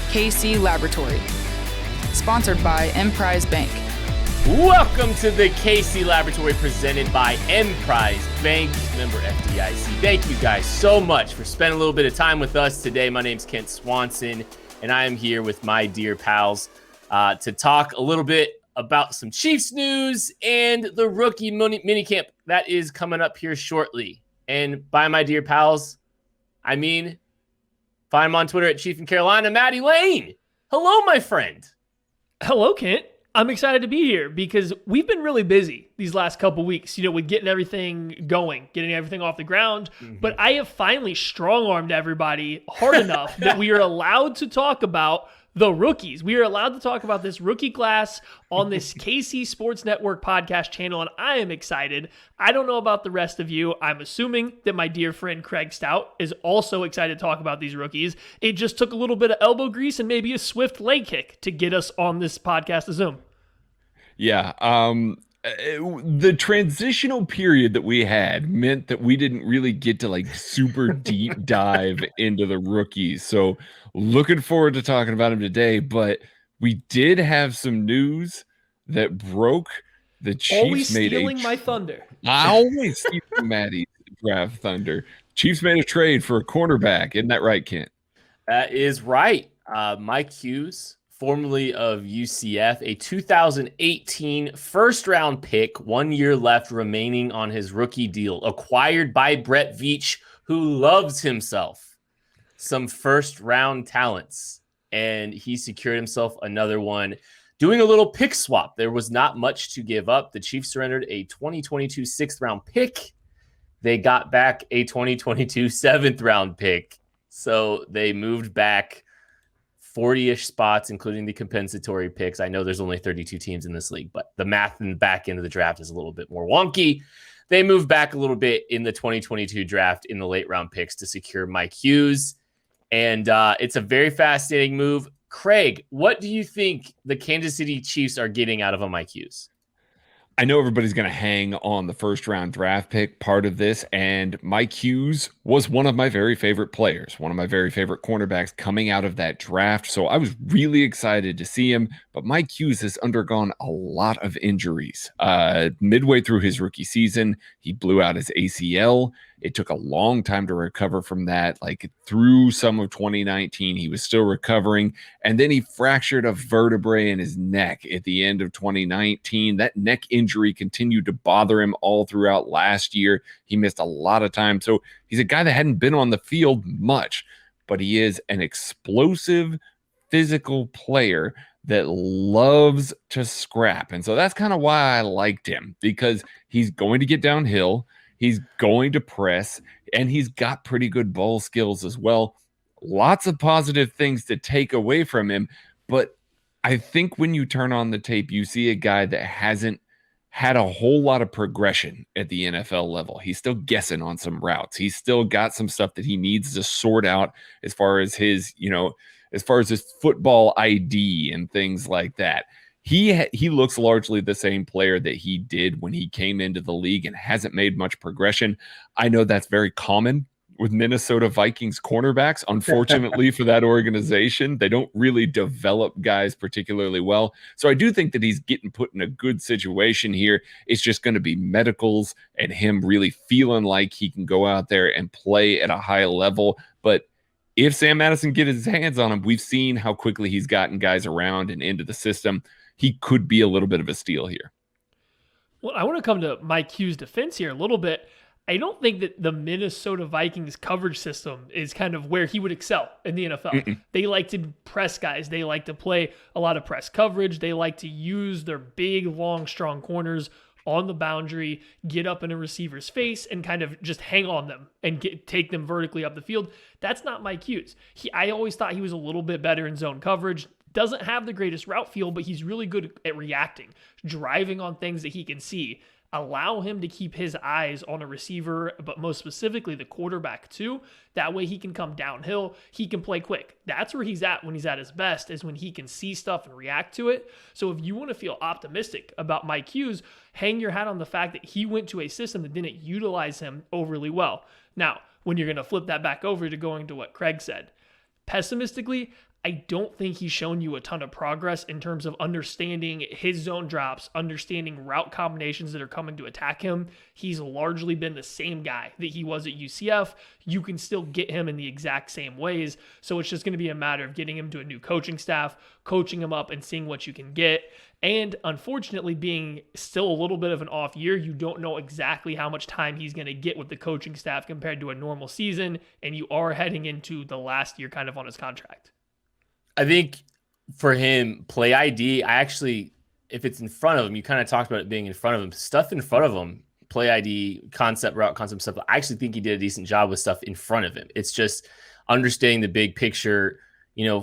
KC Laboratory. Sponsored by Emprise Bank. Welcome to the KC Laboratory presented by Emprise Bank, member FDIC. Thank you guys so much for spending a little bit of time with us today. My name's Kent Swanson, and I am here with my dear pals to talk a little bit about some Chiefs news and the rookie minicamp that is coming up here shortly. And by my dear pals, I mean, find them on Twitter at Chief in Carolina, Matty Lane. Hello, my friend. Hello, Kent. I'm excited to be here because we've been really busy these last couple weeks, with getting everything going, getting everything off the ground. But I have finally strong-armed everybody hard enough that we are allowed to talk about the rookies. We are allowed to talk about this rookie class on this KC Sports Network podcast channel, and I am excited. I don't know about the rest of you. I'm assuming that my dear friend Craig Stout is also excited to talk about these rookies. It just took a little bit of elbow grease and maybe a swift leg kick to get us on this podcast to Zoom. Yeah. The transitional period that we had meant that we didn't really get to super deep dive into the rookies. So looking forward to talking about them today, but we did have some news that broke. The Chiefs always stealing my thunder. I always steal Matty's draft thunder. Chiefs made a trade for a cornerback. Isn't that right, Kent? That is right. Mike Hughes, formerly of UCF, a 2018 first-round pick, 1 year left remaining on his rookie deal, acquired by Brett Veach, who loves himself some first-round talents, and he secured himself another one. Doing a little pick swap, there was not much to give up. The Chiefs surrendered a 2022 sixth-round pick. They got back a 2022 seventh-round pick, so they moved back 40-ish spots, including the compensatory picks. I know there's only 32 teams in this league, but the math in the back end of the draft is a little bit more wonky. They moved back a little bit in the 2022 draft in the late round picks to secure Mike Hughes. And it's a very fascinating move. Craig, what do you think the Kansas City Chiefs are getting out of a Mike Hughes? I know everybody's going to hang on the first round draft pick part of this, and Mike Hughes was one of my very favorite players, one of my very favorite cornerbacks coming out of that draft. So I was really excited to see him, but Mike Hughes has undergone a lot of injuries. Midway through his rookie season, he blew out his ACL. It took a long time to recover from that. Through some of 2019, he was still recovering. And then he fractured a vertebrae in his neck at the end of 2019. That neck injury continued to bother him all throughout last year. He missed a lot of time. So he's a guy that hadn't been on the field much, but he is an explosive, physical player that loves to scrap. And so that's kind of why I liked him, because he's going to get downhill. He's going to press, and he's got pretty good ball skills as well. Lots of positive things to take away from him. But I think when you turn on the tape, you see a guy that hasn't had a whole lot of progression at the NFL level. He's still guessing on some routes. He's still got some stuff that he needs to sort out as far as his football ID and things like that. He looks largely the same player that he did when he came into the league and hasn't made much progression. I know that's very common with Minnesota Vikings cornerbacks. Unfortunately for that organization, they don't really develop guys particularly well. So I do think that he's getting put in a good situation here. It's just going to be medicals and him really feeling like he can go out there and play at a high level. But if Sam Madison gets his hands on him, we've seen how quickly he's gotten guys around and into the system. He could be a little bit of a steal here. Well, I want to come to Mike Hughes' defense here a little bit. I don't think that the Minnesota Vikings coverage system is kind of where he would excel in the NFL. They like to press guys. They like to play a lot of press coverage. They like to use their big, long, strong corners on the boundary, get up in a receiver's face, and kind of just hang on them and take them vertically up the field. That's not Mike Hughes. I always thought he was a little bit better in zone coverage. Doesn't have the greatest route feel, but he's really good at reacting, driving on things that he can see. Allow him to keep his eyes on a receiver, but most specifically the quarterback too. That way he can come downhill. He can play quick. That's where he's at when he's at his best, is when he can see stuff and react to it. So if you want to feel optimistic about Mike Hughes, hang your hat on the fact that he went to a system that didn't utilize him overly well. Now, when you're going to flip that back over to going to what Craig said, pessimistically, I don't think he's shown you a ton of progress in terms of understanding his zone drops, understanding route combinations that are coming to attack him. He's largely been the same guy that he was at UCF. You can still get him in the exact same ways. So it's just going to be a matter of getting him to a new coaching staff, coaching him up and seeing what you can get. And unfortunately, being still a little bit of an off year, you don't know exactly how much time he's going to get with the coaching staff compared to a normal season. And you are heading into the last year kind of on his contract. I think for him, play ID, if it's in front of him, you kind of talked about it being in front of him, stuff in front of him, play ID, route concept stuff. I actually think he did a decent job with stuff in front of him. It's just understanding the big picture,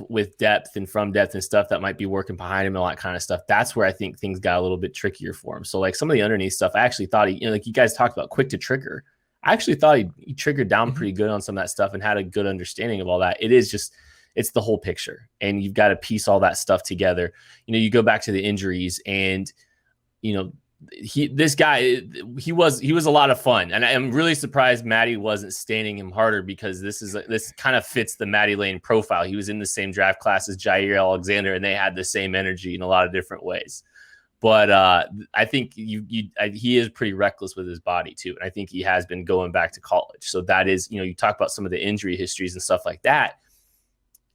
with depth and from depth and stuff that might be working behind him and all that kind of stuff. That's where I think things got a little bit trickier for him. So like some of the underneath stuff, I actually thought he, like you guys talked about quick to trigger. I actually thought he triggered down pretty good on some of that stuff and had a good understanding of all that. It's the whole picture, and you've got to piece all that stuff together. You go back to the injuries, and this guy was a lot of fun, and I'm really surprised Matty wasn't standing him harder, because this kind of fits the Matty Lane profile. He was in the same draft class as Jair Alexander, and they had the same energy in a lot of different ways. But I think he is pretty reckless with his body too, and I think he has been going back to college. So that is, you talk about some of the injury histories and stuff like that.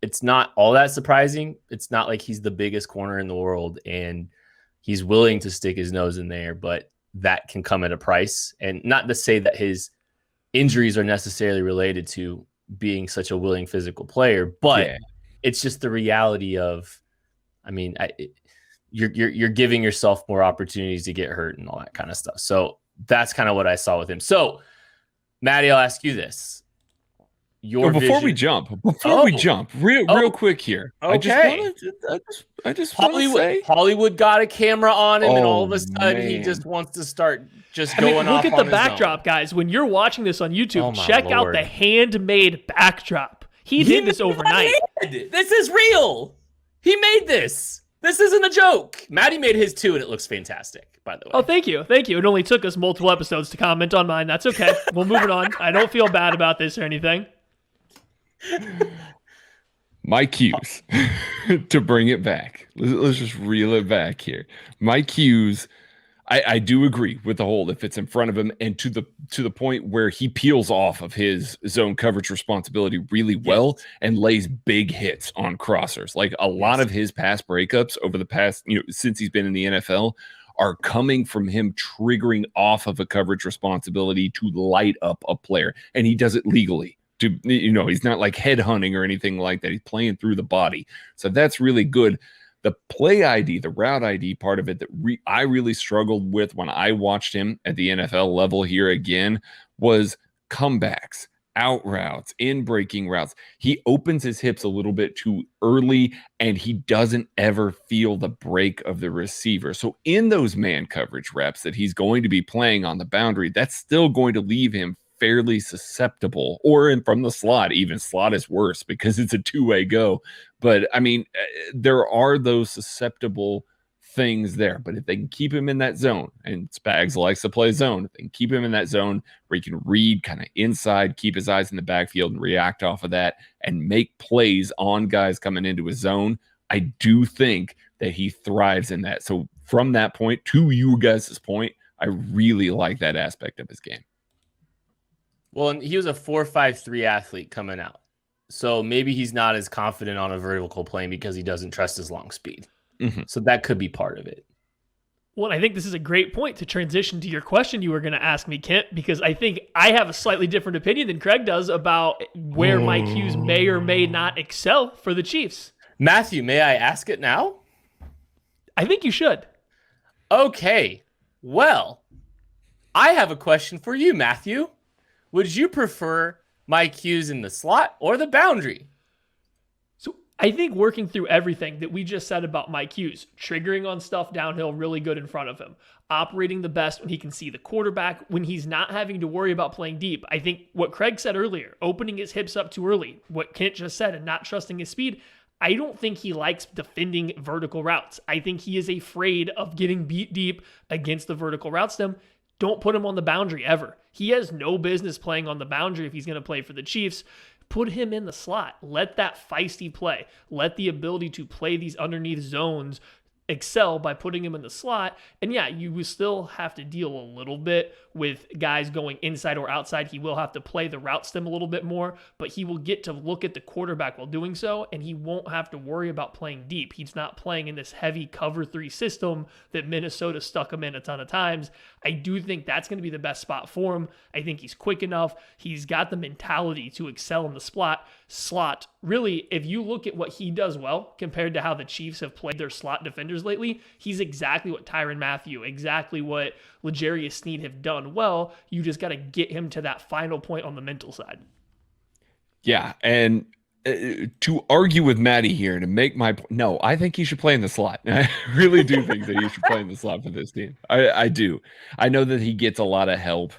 It's not all that surprising. It's not like he's the biggest corner in the world and he's willing to stick his nose in there, but that can come at a price. And not to say that his injuries are necessarily related to being such a willing physical player, but it's just the reality of, you're giving yourself more opportunities to get hurt and all that kind of stuff. So that's kind of what I saw with him. So Matty, I'll ask you this. Before we jump, real quick here. Okay. I just want to say Hollywood got a camera on him, and all of a sudden he just wants to start going off. Look at the backdrop, guys. When you're watching this on YouTube, check out the handmade backdrop. He did this overnight. This is real. He made this. This isn't a joke. Matty made his too, and it looks fantastic, by the way. Oh, thank you. It only took us multiple episodes to comment on mine. That's okay. We'll move it on. I don't feel bad about this or anything. Mike Hughes, to bring it back. Let's just reel it back here. Mike Hughes, I do agree with the whole, if it's in front of him, and to the point where he peels off of his zone coverage responsibility really well and lays big hits on crossers. Like a lot of his pass breakups over the past, since he's been in the NFL, are coming from him triggering off of a coverage responsibility to light up a player, and he does it legally. He's not like head hunting or anything like that. He's playing through the body. So that's really good. The play ID, the route ID part of it that I really struggled with when I watched him at the NFL level here again was comebacks, out routes, in breaking routes. He opens his hips a little bit too early, and he doesn't ever feel the break of the receiver. So in those man coverage reps that he's going to be playing on the boundary, that's still going to leave him fairly susceptible, or from the slot. Even slot is worse because it's a two-way go. But there are those susceptible things there. But if they can keep him in that zone, and Spags likes to play zone, if they can keep him in that zone where he can read kind of inside, keep his eyes in the backfield and react off of that and make plays on guys coming into his zone, I do think that he thrives in that. So from that point, to you guys' point, I really like that aspect of his game. Well, and he was a 4.53 athlete coming out. So maybe he's not as confident on a vertical plane because he doesn't trust his long speed. Mm-hmm. So that could be part of it. Well, I think this is a great point to transition to your question you were going to ask me, Kent, because I think I have a slightly different opinion than Craig does about where Mike Hughes may or may not excel for the Chiefs. Matthew, may I ask it now? I think you should. Okay. Well, I have a question for you, Matthew. Would you prefer Mike Hughes in the slot or the boundary? So I think working through everything that we just said about Mike Hughes, triggering on stuff downhill really good in front of him, operating the best when he can see the quarterback, when he's not having to worry about playing deep. I think what Craig said earlier, opening his hips up too early, what Kent just said, and not trusting his speed, I don't think he likes defending vertical routes. I think he is afraid of getting beat deep against the vertical route stem. Don't put him on the boundary ever. He has no business playing on the boundary if he's going to play for the Chiefs. put him in the slot. Let that feisty play. Let the ability to play these underneath zones excel by putting him in the slot. And yeah, you will still have to deal a little bit with guys going inside or outside. He will have to play the route stem a little bit more, but he will get to look at the quarterback while doing so, and he won't have to worry about playing deep. He's not playing in this heavy cover 3 system that Minnesota stuck him in a ton of times. I do think that's going to be the best spot for him. I think he's quick enough. He's got the mentality to excel in the slot. Really, if you look at what he does well compared to how the Chiefs have played their slot defenders lately, he's exactly what Tyrann Mathieu, exactly what L'Jarius Sneed have done well. You just got to get him to that final point on the mental side. Yeah, and to argue with Maddie here, to make my point, no, I think he should play in the slot. I really do think that he should play in the slot for this team. I do. I know that he gets a lot of help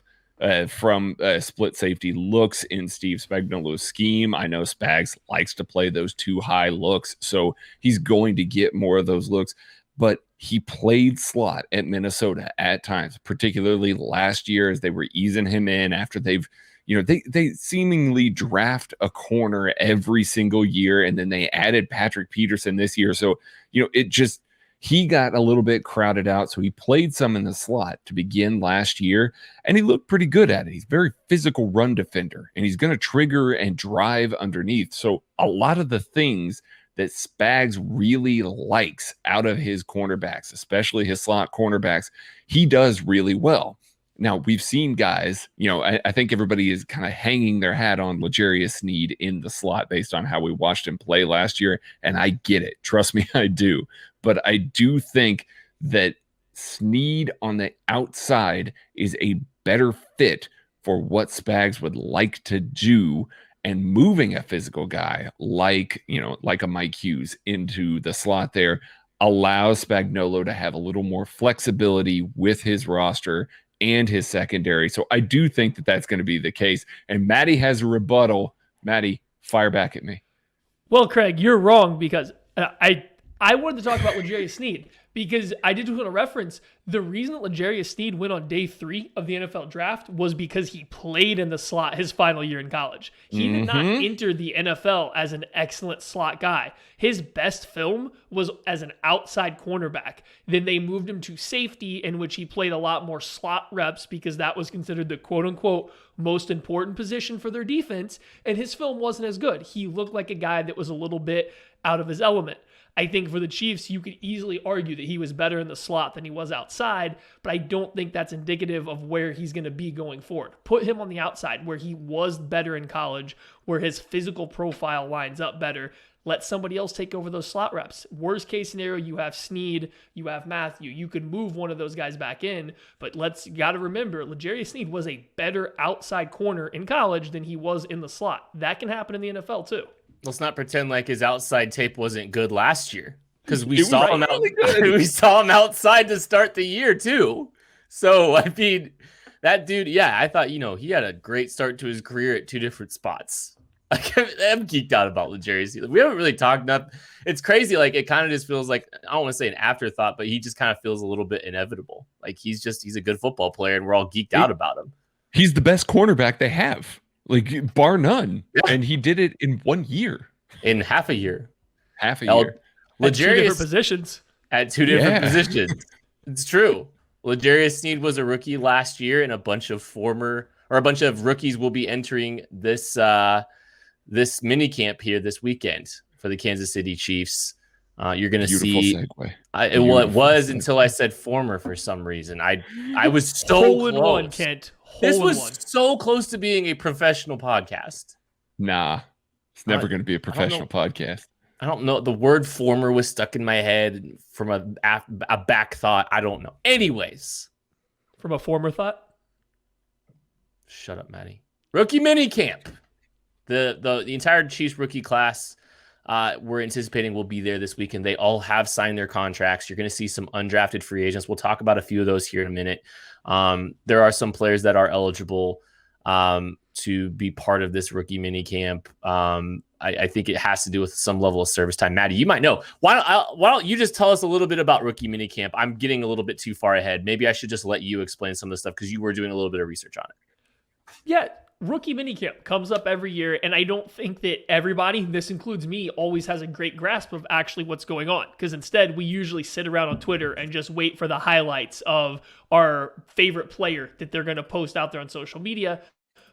from split safety looks in Steve Spagnuolo's scheme. I know Spags likes to play those 2 high looks, so he's going to get more of those looks. But he played slot at Minnesota at times, particularly last year as they were easing him in after they've, they seemingly draft a corner every single year, and then they added Patrick Peterson this year. So, he got a little bit crowded out. So he played some in the slot to begin last year, and he looked pretty good at it. He's a very physical run defender, and he's going to trigger and drive underneath. So a lot of the things that Spags really likes out of his cornerbacks, especially his slot cornerbacks, he does really well. Now, we've seen guys, I think everybody is kind of hanging their hat on L'Jarius Sneed in the slot based on how we watched him play last year, and I get it. Trust me, I do. But I do think that Sneed on the outside is a better fit for what Spags would like to do, and moving a physical guy like a Mike Hughes into the slot there allows Spagnuolo to have a little more flexibility with his roster and his secondary. So I do think that that's going to be the case. And Maddie has a rebuttal. Maddie, fire back at me. Well, Craig, you're wrong, because I wanted to talk about L'Jarius Sneed, because I did want to reference the reason that L'Jarius Sneed went on day 3 of the NFL draft was because he played in the slot his final year in college. He did not enter the NFL as an excellent slot guy. His best film was as an outside cornerback. Then they moved him to safety, in which he played a lot more slot reps because that was considered the quote-unquote most important position for their defense, and his film wasn't as good. He looked like a guy that was a little bit out of his element. I think for the Chiefs, you could easily argue that he was better in the slot than he was outside, but I don't think that's indicative of where he's going to be going forward. Put him on the outside where he was better in college, where his physical profile lines up better. Let somebody else take over those slot reps. Worst case scenario, you have Sneed, you have Mathieu. You could move one of those guys back in, but you got to remember, L'Jarius Sneed was a better outside corner in college than he was in the slot. That can happen in the NFL too. Let's not pretend like his outside tape wasn't good last year, because we saw him we saw him outside to start the year too. So I mean, that dude, yeah, I thought he had a great start to his career at 2 different spots. Like, I'm geeked out about L'Jarius. We haven't really talked enough. It's crazy. Like, it kind of just feels like, I don't want to say an afterthought, but he just kind of feels a little bit inevitable. Like, he's a good football player, and we're all geeked out about him. He's the best cornerback they have, like, bar none. Yeah. And he did it in 1 year. In half a year. At 2 different positions. At 2 different positions. It's true. L'Jarius Sneed was a rookie last year, and a bunch of rookies will be entering this minicamp here this weekend for the Kansas City Chiefs. You're going to see. Segue. It was until I said former for some reason. I was so Hole close. in one, Kent. This was so close to being a professional podcast. Nah, it's never going to be a professional podcast. I don't know. The word former was stuck in my head from a back thought. I don't know. Anyways. From a former thought? Shut up, Maddie. Rookie minicamp. The entire Chiefs rookie class we're anticipating will be there this weekend. They all have signed their contracts. You're going to see some undrafted free agents. We'll talk about a few of those here in a minute. There are some players that are eligible to be part of this rookie minicamp. I think it has to do with some level of service time. Maddie, you might know. Why don't you just tell us a little bit about rookie minicamp? I'm getting a little bit too far ahead. Maybe I should just let you explain some of the stuff because you were doing a little bit of research on it. Yeah. rookie minicamp comes up every year, and I don't think that everybody, this includes me, always has a great grasp of actually what's going on. Because instead, we usually sit around on Twitter and just wait for the highlights of our favorite player that they're going to post out there on social media.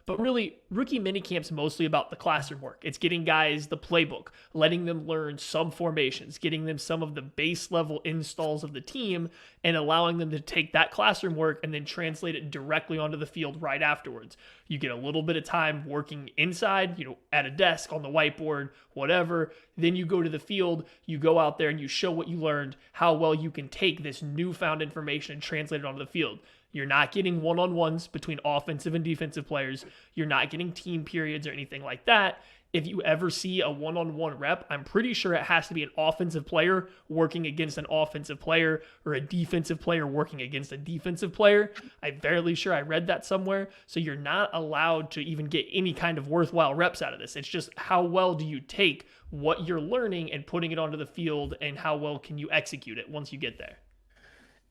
But really, rookie minicamp's mostly about the classroom work. It's getting guys the playbook, letting them learn some formations, getting them some of the base level installs of the team, and allowing them to take that classroom work and then translate it directly onto the field right afterwards. You get a little bit of time working inside, at a desk, on the whiteboard, whatever. Then you go to the field, you go out there and you show what you learned, how well you can take this newfound information and translate it onto the field. You're not getting one-on-ones between offensive and defensive players. You're not getting team periods or anything like that. If you ever see a one-on-one rep, I'm pretty sure it has to be an offensive player working against an offensive player or a defensive player working against a defensive player. I'm fairly sure I read that somewhere. So you're not allowed to even get any kind of worthwhile reps out of this. It's just how well do you take what you're learning and putting it onto the field, and how well can you execute it once you get there.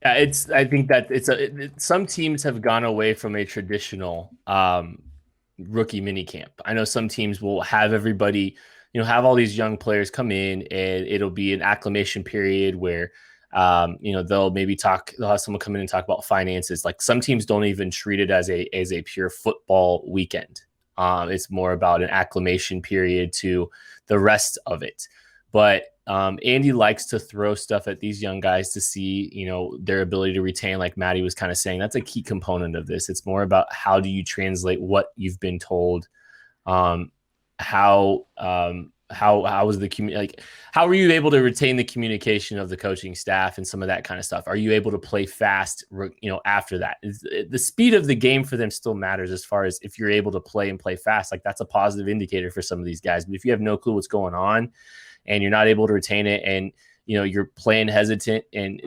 Yeah, I think that some teams have gone away from a traditional rookie minicamp. I know some teams will have everybody, have all these young players come in, and it'll be an acclimation period where, they'll have someone come in and talk about finances. Like, some teams don't even treat it as a pure football weekend. It's more about an acclimation period to the rest of it. But Andy likes to throw stuff at these young guys to see, their ability to retain. Like Maddie was kind of saying, that's a key component of this. It's more about how do you translate what you've been told. How was the like, how were you able to retain the communication of the coaching staff and some of that kind of stuff? Are you able to play fast, after that? The speed of the game for them still matters, as far as if you're able to play fast. Like, that's a positive indicator for some of these guys. But if you have no clue what's going on, and you're not able to retain it, and you're playing hesitant, and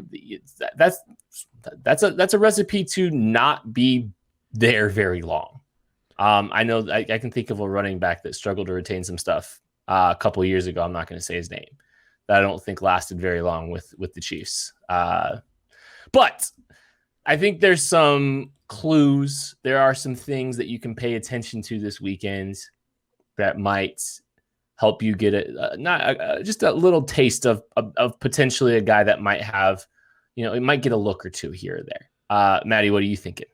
that's a recipe to not be there very long. I know I can think of a running back that struggled to retain some stuff a couple of years ago. I'm not going to say his name. That I don't think lasted very long with the Chiefs. But I think there's some clues. There are some things that you can pay attention to this weekend that might help you get just a little taste of potentially a guy that might have, it might get a look or two here or there. Maddie, what are you thinking?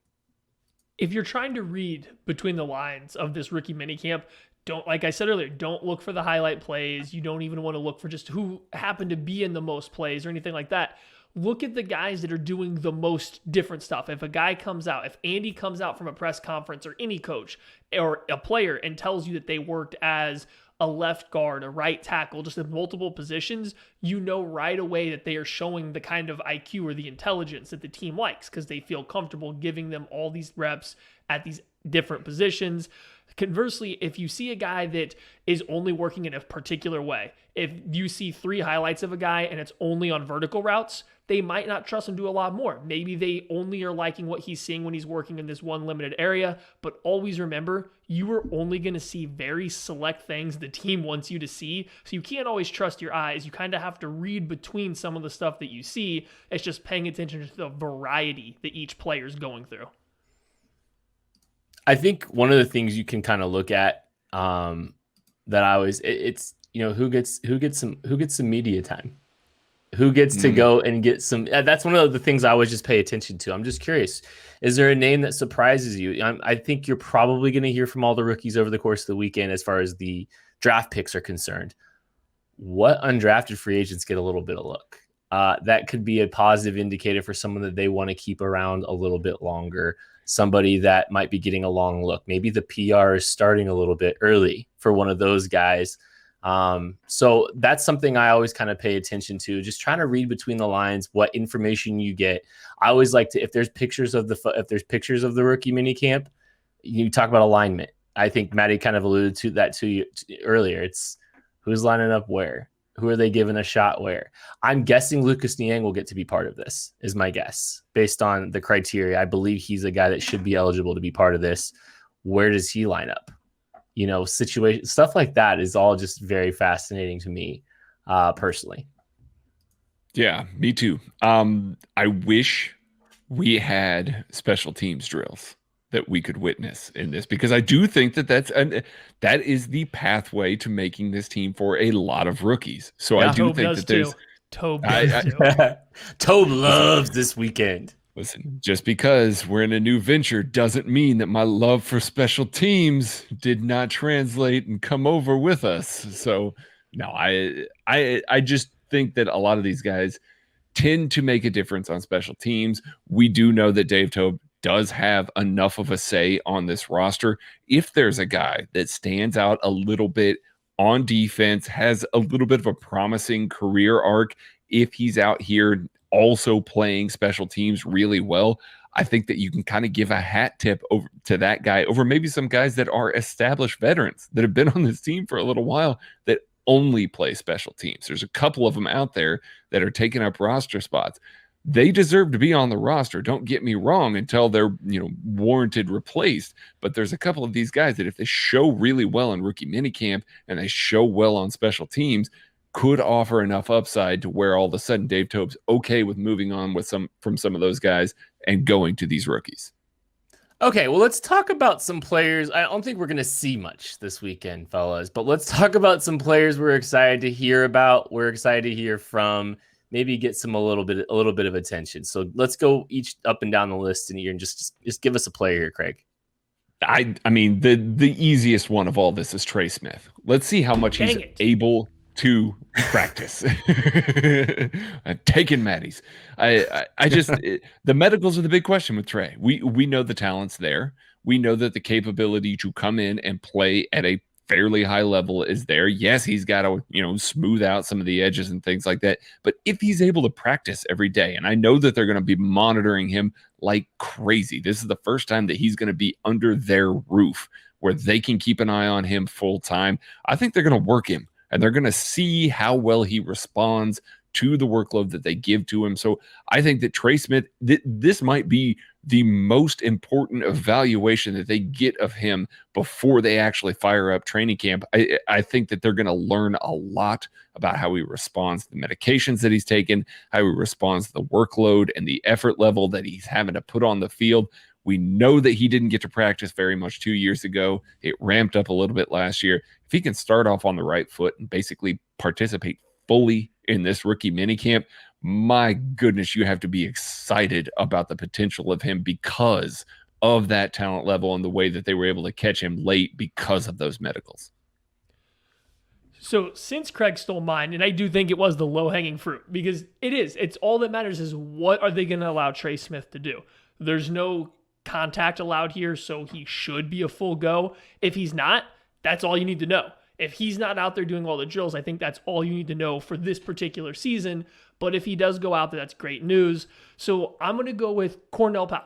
If you're trying to read between the lines of this rookie minicamp, like I said earlier, don't look for the highlight plays. You don't even want to look for just who happened to be in the most plays or anything like that. Look at the guys that are doing the most different stuff. If a guy comes out, if Andy comes out from a press conference, or any coach or a player, and tells you that they worked as a left guard, a right tackle, just in multiple positions, right away that they are showing the kind of IQ or the intelligence that the team likes, because they feel comfortable giving them all these reps at these different positions. Conversely, if you see a guy that is only working in a particular way, if you see 3 highlights of a guy and it's only on vertical routes, they might not trust him to do a lot more. Maybe they only are liking what he's seeing when he's working in this one limited area. But always remember, you are only going to see very select things the team wants you to see. So you can't always trust your eyes. You kind of have to read between some of the stuff that you see. It's just paying attention to the variety that each player is going through. I think one of the things you can kind of look at that I always, it's, who gets some media time, who gets to go and get some. That's one of the things I always just pay attention to. I'm just curious, is there a name that surprises you? I think you're probably going to hear from all the rookies over the course of the weekend as far as the draft picks are concerned. What undrafted free agents get a little bit of look? That could be a positive indicator for someone that they want to keep around a little bit longer. Somebody that might be getting a long look. Maybe the PR is starting a little bit early for one of those guys. So that's something I always kind of pay attention to, just trying to read between the lines, what information you get. I always like to, if there's pictures of the rookie minicamp, you talk about alignment. I think Maddie kind of alluded to that to you earlier. It's who's lining up where. Who are they giving a shot where? I'm guessing Lucas Niang will get to be part of this, is my guess. Based on the criteria, I believe he's a guy that should be eligible to be part of this. Where does he line up? Situation, stuff like that is all just very fascinating to me, personally. Yeah, me too. I wish we had special teams drills. that we could witness in this, because I do think that that is the pathway to making this team for a lot of rookies. So I do Tobe think does that there's too. Tobe does too. Tobe loves this weekend. Listen, just because we're in a new venture doesn't mean that my love for special teams did not translate and come over with us. So no, I just think that a lot of these guys tend to make a difference on special teams. We do know that Dave Tobe does have enough of a say on this roster. If there's a guy that stands out a little bit on defense, has a little bit of a promising career arc, if he's out here also playing special teams really well, I think that you can kind of give a hat tip over to that guy over maybe some guys that are established veterans that have been on this team for a little while that only play special teams. There's a couple of them out there that are taking up roster spots. They deserve to be on the roster. Don't get me wrong, until they're, warranted replaced. But there's a couple of these guys that if they show really well in rookie minicamp and they show well on special teams, could offer enough upside to where all of a sudden Dave Tobe's okay with moving on from some of those guys and going to these rookies. Okay, well, let's talk about some players. I don't think we're going to see much this weekend, fellas, but let's talk about some players we're excited to hear about. We're excited to hear from, maybe get some a little bit of attention. So let's go each up and down the list and just give us a player here, Craig. I mean, the easiest one of all this is Trey Smith. Let's see how much he's able to practice. I'm taking Maddie's. I just the medicals are the big question with Trey. We know the talent's there. We know that the capability to come in and play at a fairly high level is there. Yes, he's got to smooth out some of the edges and things like that. But if he's able to practice every day, and I know that they're going to be monitoring him like crazy. This is the first time that he's going to be under their roof where they can keep an eye on him full time. I think they're going to work him. And they're going to see how well he responds to the workload that they give to him. So I think that Trey Smith, this might be the most important evaluation that they get of him before they actually fire up training camp. I think that they're going to learn a lot about how he responds to the medications that he's taken, how he responds to the workload and the effort level that he's having to put on the field. We know that he didn't get to practice very much 2 years ago. It ramped up a little bit last year. If he can start off on the right foot and basically participate fully in this rookie minicamp, my goodness, you have to be excited about the potential of him because of that talent level and the way that they were able to catch him late because of those medicals. So since Craig stole mine, and I do think it was the low-hanging fruit, because it's all that matters is what are they going to allow Trey Smith to do? There's no contact allowed here, so he should be a full go. If he's not, that's all you need to know. If he's not out there doing all the drills, I think that's all you need to know for this particular season. But if he does go out there, that's great news. So I'm going to go with Cornell Powell,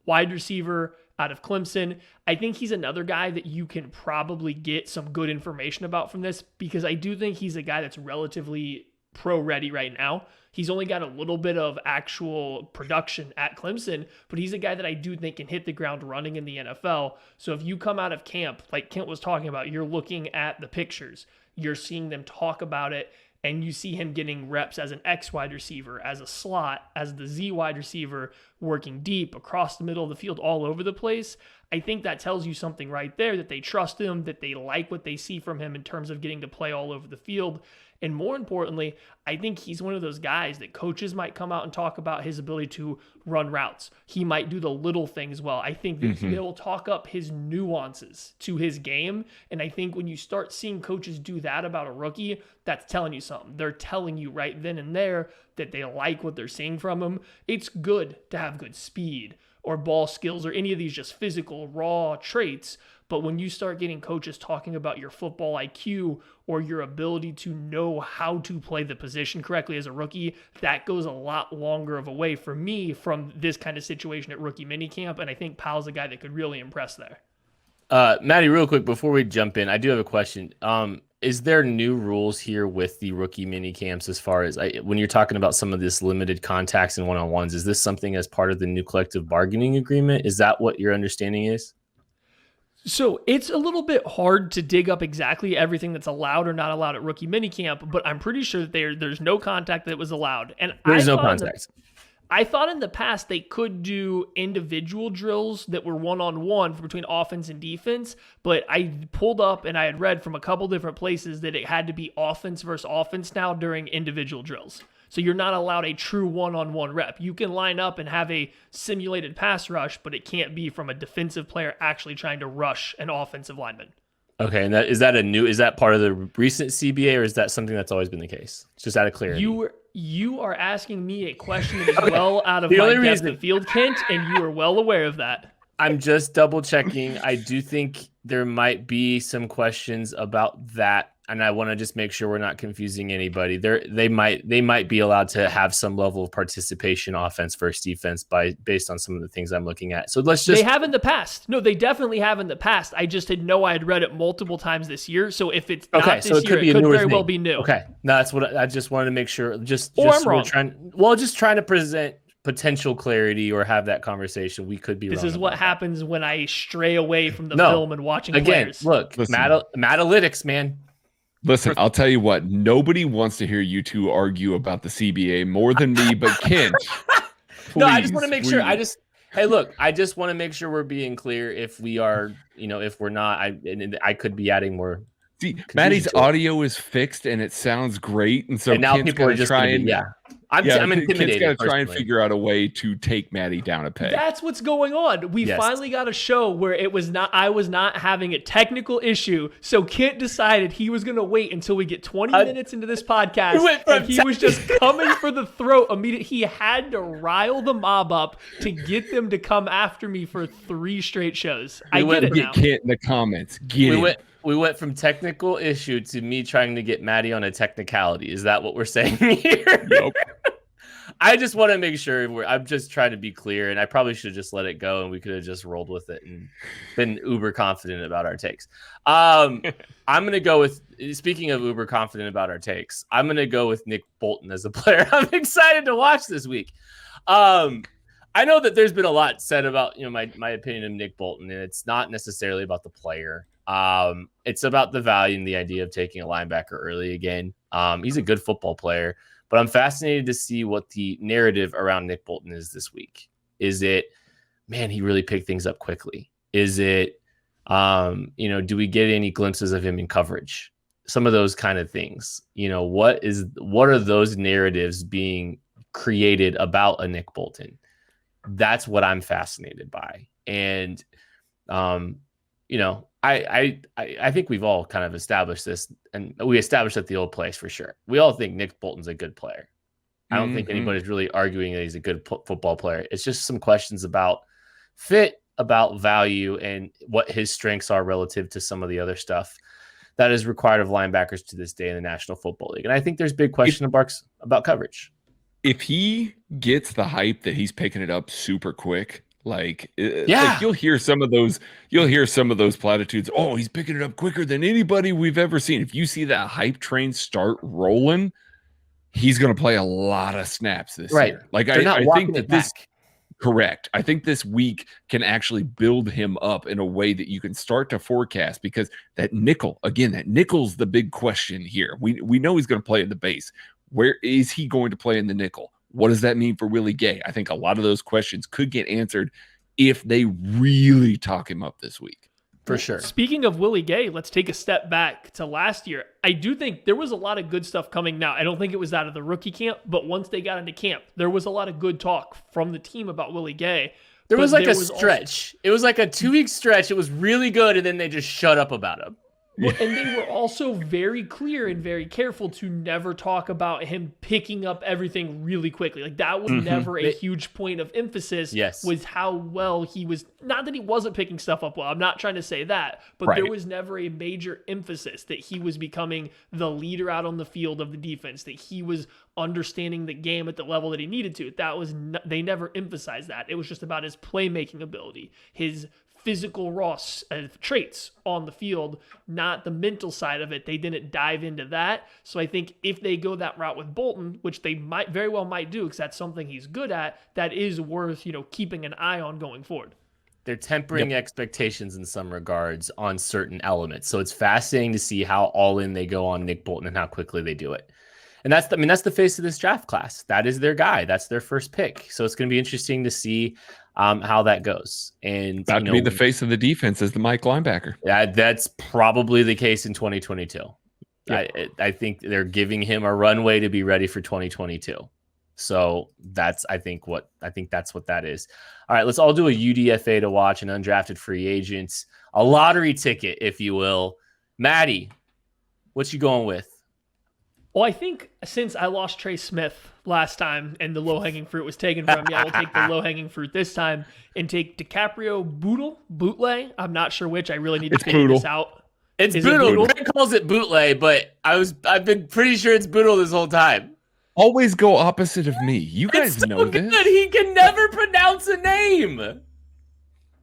wide receiver out of Clemson. I think he's another guy that you can probably get some good information about from this, because I do think he's a guy that's relatively pro ready right now. He's only got a little bit of actual production at Clemson, but he's a guy that I do think can hit the ground running in the NFL. So if you come out of camp, like Kent was talking about, you're looking at the pictures, you're seeing them talk about it, and you see him getting reps as an X wide receiver, as a slot, as the Z wide receiver, working deep across the middle of the field, all over the place. I think that tells you something right there, that they trust him, that they like what they see from him in terms of getting to play all over the field. And more importantly, I think he's one of those guys that coaches might come out and talk about his ability to run routes. He might do the little things well. I think that he'll talk up his nuances to his game. And I think when you start seeing coaches do that about a rookie, that's telling you something. They're telling you right then and there that they like what they're seeing from him. It's good to have good speed or ball skills or any of these just physical, raw traits. But when you start getting coaches talking about your football IQ or your ability to know how to play the position correctly as a rookie, that goes a lot longer of a way for me from this kind of situation at rookie minicamp. And I think Powell's a guy that could really impress there. Maddie, real quick, before we jump in, I do have a question. Is there new rules here with the rookie mini camps as far as when you're talking about some of this limited contacts and one-on-ones? Is this something as part of the new collective bargaining agreement? Is that what your understanding is? So it's a little bit hard to dig up exactly everything that's allowed or not allowed at rookie minicamp, but I'm pretty sure that there's no contact that was allowed. And there's no contact. I thought in the past they could do individual drills that were one-on-one between offense and defense, but I pulled up and I had read from a couple different places that it had to be offense versus offense now during individual drills. So you're not allowed a true one-on-one rep. You can line up and have a simulated pass rush, but it can't be from a defensive player actually trying to rush an offensive lineman. Okay, and is that part of the recent CBA, or is that something that's always been the case? It's just out of clarity. You are asking me a question that is well out of my depth of field, Kent, and you are well aware of that. I'm just double checking. I do think there might be some questions about that, and I want to just make sure we're not confusing anybody. They might be allowed to have some level of participation, offense versus defense, based on some of the things I'm looking at. So they have in the past. No, they definitely have in the past. I just didn't know I had read it multiple times this year. So if it's not this year, it could very well be new. Okay, no, that's what I just wanted to make sure. I'm wrong. Just trying to present potential clarity or have that conversation. We could be wrong. This is what happens when I stray away from the film and watching players. Look, Matalytics, man. Listen, I'll tell you what. Nobody wants to hear you two argue about the CBA more than me, but Kent. No, I just want to make sure. I just want to make sure we're being clear. If we are, if we're not, I could be adding more. See, Maddie's audio is fixed and it sounds great, and so now people are just trying. I'm intimidated. Kent's got to try and figure out a way to take Maddie down a peg. That's what's going on. We finally got a show where I was not having a technical issue, so Kent decided he was going to wait until we get 20 minutes into this podcast, and he was just coming for the throat immediately. He had to rile the mob up to get them to come after me for 3 straight shows. I get it now. Get Kent in the comments. We went from technical issue to me trying to get Maddie on a technicality. Is that what we're saying here? Nope. I just want to make sure I'm just trying to be clear, and I probably should have just let it go and we could have just rolled with it and been uber confident about our takes. I'm going to go with, speaking of uber confident about our takes, I'm going to go with Nick Bolton as a player I'm excited to watch this week. I know that there's been a lot said about, my opinion of Nick Bolton, and it's not necessarily about the player. It's about the value and the idea of taking a linebacker early again. He's a good football player, but I'm fascinated to see what the narrative around Nick Bolton is this week. Is it, man, he really picked things up quickly? Is it, do we get any glimpses of him in coverage? Some of those kind of things. What are those narratives being created about a Nick Bolton? That's what I'm fascinated by. And, I think we've all kind of established this, and we established at the old place for sure. We all think Nick Bolton's a good player. I don't think anybody's really arguing that he's a good football player. It's just some questions about fit, about value, and what his strengths are relative to some of the other stuff that is required of linebackers to this day in the National Football League. And I think there's big question marks about coverage. If he gets the hype that he's picking it up super quick, like you'll hear some of those platitudes. Oh, he's picking it up quicker than anybody we've ever seen. If you see that hype train start rolling, he's going to play a lot of snaps this year. Like I think that this correct. I think this week can actually build him up in a way that you can start to forecast, because that nickel's the big question here. We know he's going to play in the base. Where is he going to play in the nickel? What does that mean for Willie Gay? I think a lot of those questions could get answered if they really talk him up this week. For sure. Speaking of Willie Gay, let's take a step back to last year. I do think there was a lot of good stuff coming now. I don't think it was out of the rookie camp, but once they got into camp, there was a lot of good talk from the team about Willie Gay. There was a stretch. It was like a 2-week stretch. It was really good, and then they just shut up about him. Well, and they were also very clear and very careful to never talk about him picking up everything really quickly. Like that was never a huge point of emphasis. Yes. Was how well he was. Not that he wasn't picking stuff up well. I'm not trying to say that, but there was never a major emphasis that he was becoming the leader out on the field of the defense, that he was understanding the game at the level that he needed to. They never emphasized that. It was just about his playmaking ability, his physical raw traits on the field, not the mental side of it. They didn't dive into that. So I think if they go that route with Bolton, which they might very well do, because that's something he's good at, that is worth, keeping an eye on going forward. They're tempering expectations in some regards on certain elements. So it's fascinating to see how all in they go on Nick Bolton and how quickly they do it. And that's the face of this draft class. That is their guy. That's their first pick. So it's going to be interesting to see how that goes. And about to be the face of the defense as the Mike linebacker. That's probably the case in 2022. Yeah. I think they're giving him a runway to be ready for 2022. So I think that's what that is. All right, let's all do a UDFA to watch, an undrafted free agents, a lottery ticket, if you will. Maddie, what you going with? Well, I think since I lost Trey Smith last time and the low-hanging fruit was taken from me, I will take the low-hanging fruit this time and take DiCaprio Bootle. I'm not sure which. I really need to figure this out. It's Bootle. Greg calls it bootleg, but I've been pretty sure it's Bootle this whole time. Always go opposite of me. You guys know this. He can never pronounce a name.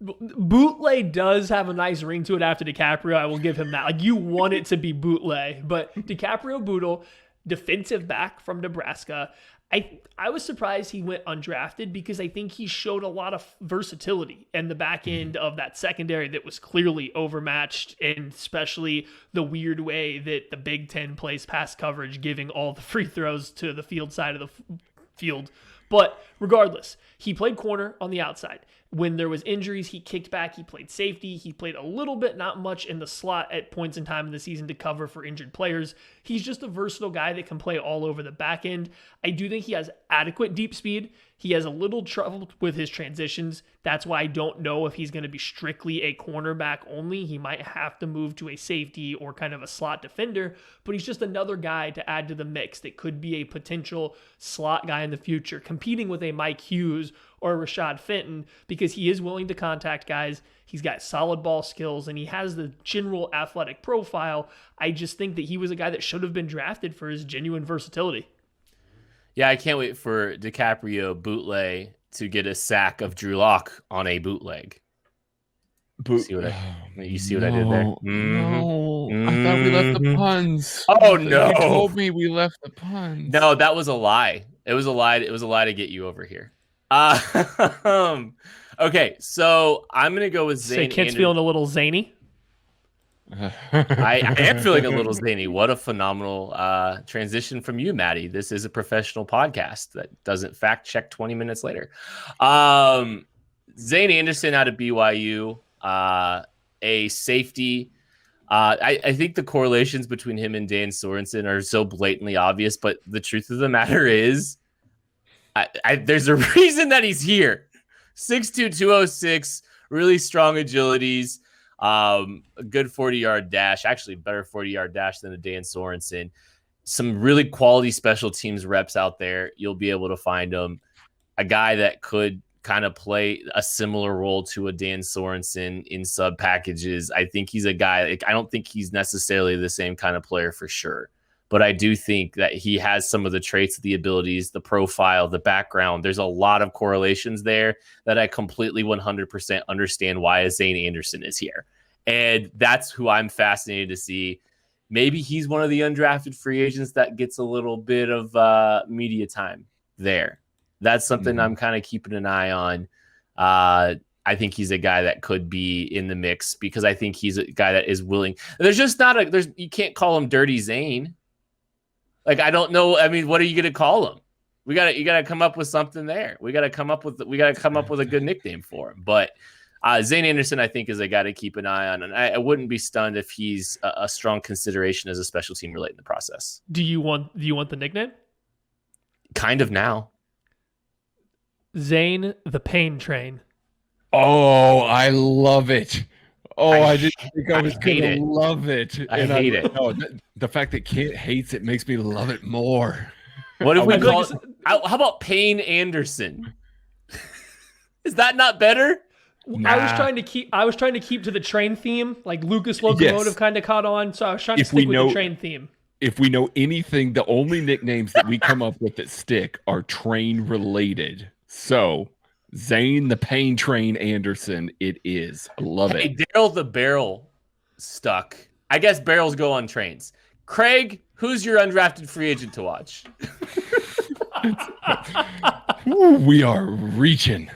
Bootleg does have a nice ring to it after DiCaprio. I will give him that. Like, you want it to be bootleg, but DiCaprio Bootle, defensive back from Nebraska. I was surprised he went undrafted because I think he showed a lot of versatility in the back end of that secondary that was clearly overmatched, and especially the weird way that the Big Ten plays pass coverage, giving all the free throws to the field side of the field. But regardless, he played corner on the outside. When there was injuries, he kicked back. He played safety. He played a little bit, not much, in the slot at points in time in the season to cover for injured players. He's just a versatile guy that can play all over the back end. I do think he has adequate deep speed. He has a little trouble with his transitions. That's why I don't know if he's going to be strictly a cornerback only. He might have to move to a safety or kind of a slot defender, but he's just another guy to add to the mix that could be a potential slot guy in the future, competing with a Mike Hughes or Rashad Fenton, because he is willing to contact guys. He's got solid ball skills, and he has the general athletic profile. I just think that he was a guy that should have been drafted for his genuine versatility. Yeah, I can't wait for DiCaprio bootleg to get a sack of Drew Lock on a bootleg. You see what I did there? No, I thought we left the puns. Oh no! You told me we left the puns. No, that was a lie. It was a lie. It was a lie to get you over here. Okay, so I'm gonna go with Zane. Say Kent's feeling a little zany. I am feeling a little zany. What a phenomenal transition from you, Maddie. This is a professional podcast that doesn't fact check 20 minutes later. Zane Anderson out of BYU, a safety. I think the correlations between him and Dan Sorensen are so blatantly obvious, but the truth of the matter is, there's a reason that he's here. 6'2", 206, really strong agilities. A good 40-yard dash, actually better 40-yard dash than a Dan Sorensen. Some really quality special teams reps out there. You'll be able to find him. A guy that could kind of play a similar role to a Dan Sorensen in sub packages. I think he's a guy, I don't think he's necessarily the same kind of player for sure, but I do think that he has some of the traits, the abilities, the profile, the background. There's a lot of correlations there that I completely 100% understand why Zane Anderson is here. And that's who I'm fascinated to see. Maybe he's one of the undrafted free agents that gets a little bit of media time there. That's something I'm kind of keeping an eye on. I think he's a guy that could be in the mix because I think he's a guy that is willing. There's just not you can't call him Dirty Zane. Like, I don't know. I mean, what are you going to call him? You got to come up with something there. We got to come up with a good nickname for him. But Zane Anderson, I think, is a guy to keep an eye on. And I wouldn't be stunned if he's a strong consideration as a special team late in the process. Do you want the nickname? Kind of now. Zane the Pain Train. Oh, I love it. Oh, I didn't think I was going to love it. I hate it. No, the fact that Kent hates it makes me love it more. What if we call it? How about Payne Anderson? Is that not better? Nah. I was trying to keep to the train theme, like Lucas Locomotive kind of caught on, so I was trying to stick with the train theme. If we know anything, the only nicknames that we come up with that stick are train related. So, Zane the Pain Train Anderson, it is. I love it. Daryl the Barrel stuck. I guess barrels go on trains. Craig, who's your undrafted free agent to watch? Ooh, we are reaching.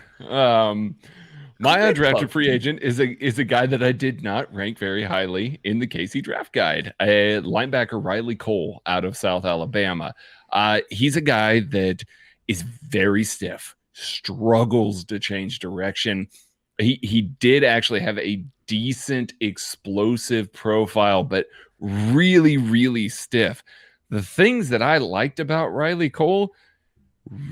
My undrafted free agent is a guy that I did not rank very highly in the KC draft guide. A linebacker Riley Cole out of South Alabama. He's a guy that is very stiff, struggles to change direction. He did actually have a decent explosive profile, but really, really stiff. The things that I liked about Riley Cole,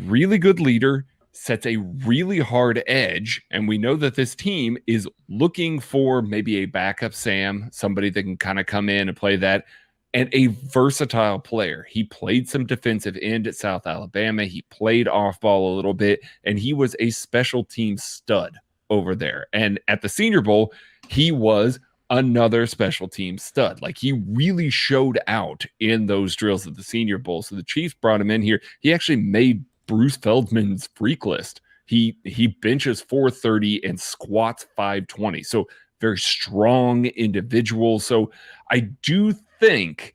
really good leader, sets a really hard edge. And we know that this team is looking for maybe a backup Sam, somebody that can kind of come in and play that, and a versatile player. He played some defensive end at South Alabama. He played off ball a little bit, and he was a special team stud over there. And at the Senior Bowl, he was another special team stud. Like, he really showed out in those drills at the Senior Bowl. So the Chiefs brought him in here. He actually made Bruce Feldman's freak list. He benches 430 and squats 520. So very strong individual. So I do think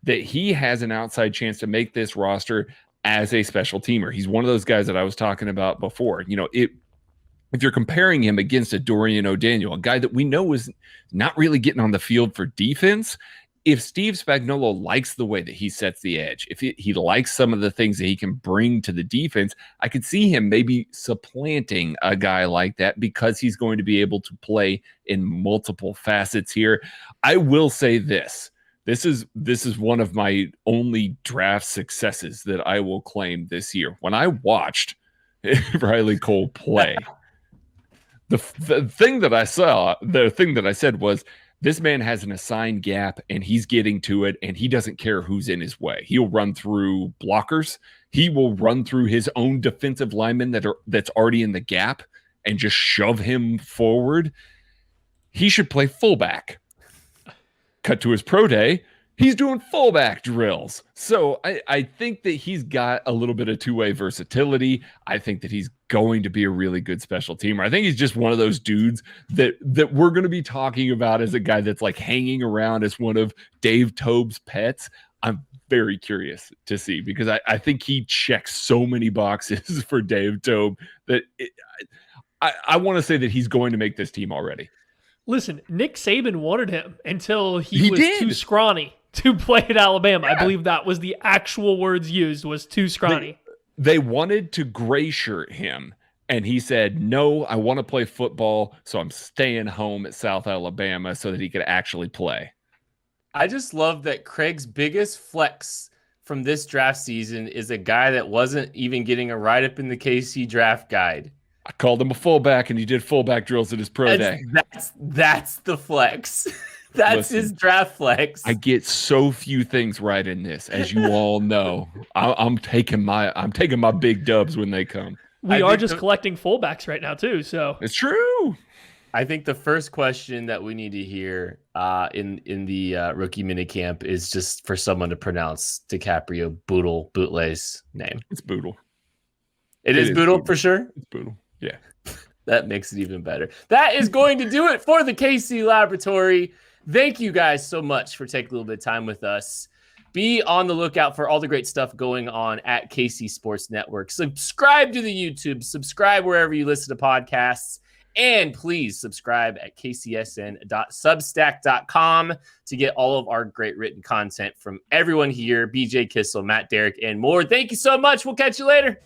that he has an outside chance to make this roster as a special teamer. He's one of those guys that I was talking about before. You know, if you're comparing him against a Dorian O'Daniel, a guy that we know is not really getting on the field for defense, if Steve Spagnuolo likes the way that he sets the edge, if he likes some of the things that he can bring to the defense, I could see him maybe supplanting a guy like that because he's going to be able to play in multiple facets here. I will say this. This is one of my only draft successes that I will claim this year. When I watched Riley Cole play, the thing that I saw, the thing that I said was, this man has an assigned gap and he's getting to it, and he doesn't care who's in his way. He'll run through blockers. He will run through his own defensive lineman that's already in the gap and just shove him forward. He should play fullback. Cut to his pro day, he's doing fullback drills. So I think that he's got a little bit of two-way versatility. I think that he's going to be a really good special teamer. I think he's just one of those dudes that we're going to be talking about as a guy that's like hanging around as one of Dave Tobe's pets. I'm very curious to see, because I think he checks so many boxes for Dave Tobe that I want to say that he's going to make this team already. Listen, Nick Saban wanted him until he was did. too scrawny to play at Alabama. Yeah. I believe that was the actual words used, was too scrawny. They wanted to gray shirt him, and he said, no, I want to play football, so I'm staying home at South Alabama so that he could actually play. I just love that Craig's biggest flex from this draft season is a guy that wasn't even getting a write-up in the KC draft guide. I called him a fullback, and he did fullback drills at his pro day. That's the flex. That's his draft flex. I get so few things right in this, as you all know. I'm taking my big dubs when they come. We are just collecting fullbacks right now too, so it's true. I think the first question that we need to hear in the rookie minicamp is just for someone to pronounce DiCaprio Bootle's name. It's Boodle. It is Boodle for sure. It's Boodle. Yeah. That makes it even better. That is going to do it for the KC Laboratory. Thank you guys so much for taking a little bit of time with us. Be on the lookout for all the great stuff going on at KC Sports Network. Subscribe to the YouTube. Subscribe wherever you listen to podcasts. And please subscribe at kcsn.substack.com to get all of our great written content from everyone here, BJ Kissel, Matt Derrick, and more. Thank you so much. We'll catch you later.